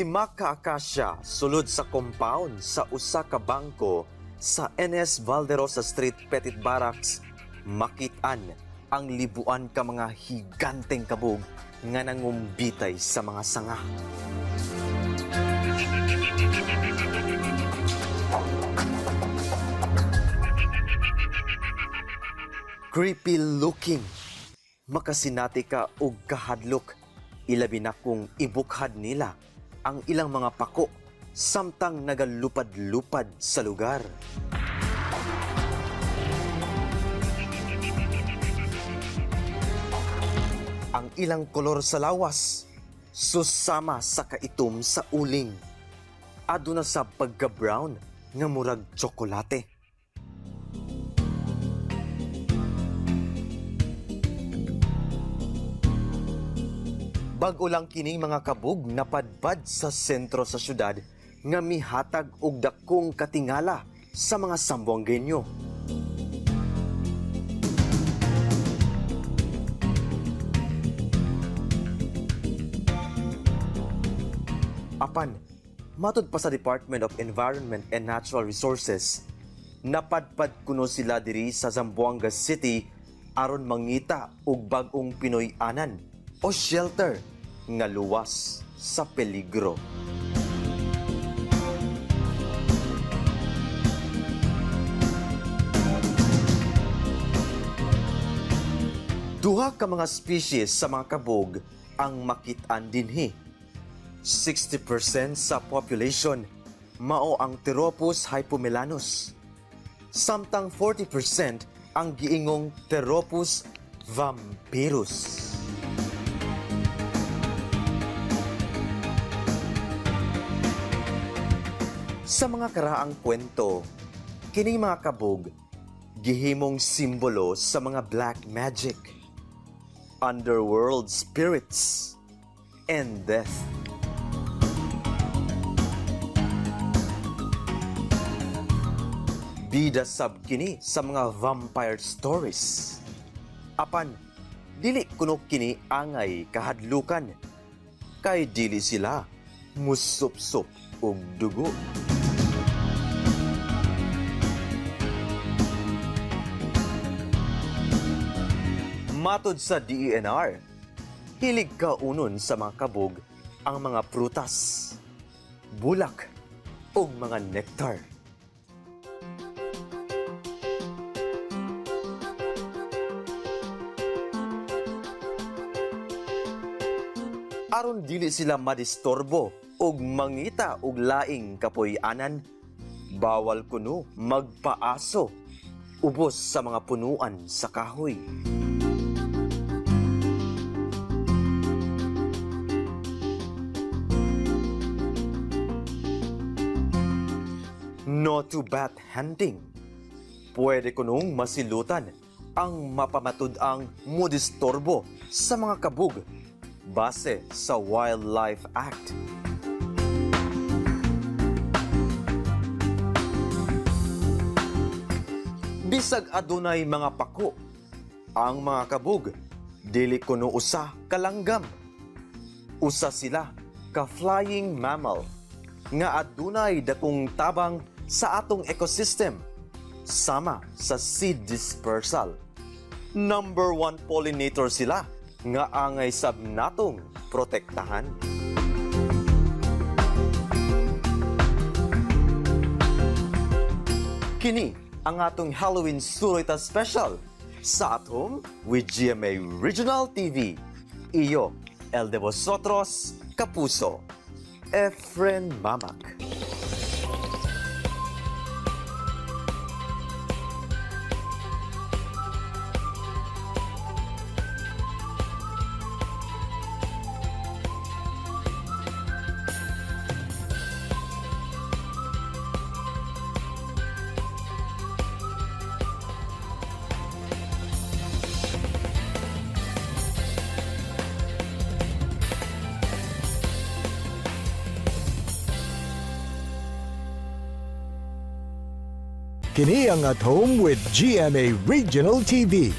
Lima ka akasya sulod sa compound sa usa ka bangko sa NS Valderosa Street, Petit Barracks, makit-an ang libuan ka mga higanteng kabog nga nangumbitay sa mga sanga. Creepy looking. Makasinati ka og kahadlok. Ilabi na kung ibukhad nila ang ilang mga pako samtang nagalupad-lupad sa lugar. Ang ilang kolor sa lawas, susama sa kaitom sa uling. Aduna sa pagka-brown nga murag tsokolate. Bag-o lang kining mga kabog napadpad sa sentro sa syudad nga mihatag og dakong katingala sa mga Sambuangueño. Apan, matud pa sa Department of Environment and Natural Resources, napadpad kuno sila diri sa Zamboanga City aron mangita og bag-ong Pinoy-anan o shelter nga luwas sa peligro. Duha ka mga species sa mga kabog ang makit-an dinhi. 60% sa population mao ang Pteropus hypomelanus. Samtang 40% ang giingong Pteropus vampirus. Sa mga karaang kwento, kining mga kabog gihimong simbolo sa mga black magic, underworld spirits, and death. Bida sab kini sa mga vampire stories. Apan, dili kuno kini angay kahadlukan, kay dili sila musup-sup og dugo. Matod sa DENR, hilig kaunon sa mga kabog ang mga prutas, bulak, o mga nektar. Aron dili sila madistorbo og mangita og laing kapuy-anan, bawal kuno magpaaso ubos sa mga punuan sa kahoy. No to bat hunting. Pwede kunong masilutan ang mapamatud-ang modistorbo sa mga kabog base sa Wildlife Act. Bisag adunay mga pako, ang mga kabog dili kuno usa kalanggam. Usa sila ka flying mammal nga adunay dakong tabang sa atong ecosystem sama sa seed dispersal. Number 1 pollinator sila nga angay sab natong protektahan. Kini ang atong Halloween Suroita Special sa At Home with GMA Regional TV. Iyo, El de Vosotros, Kapuso, Efren Mamak. Kini ang At Home with GMA Regional TV.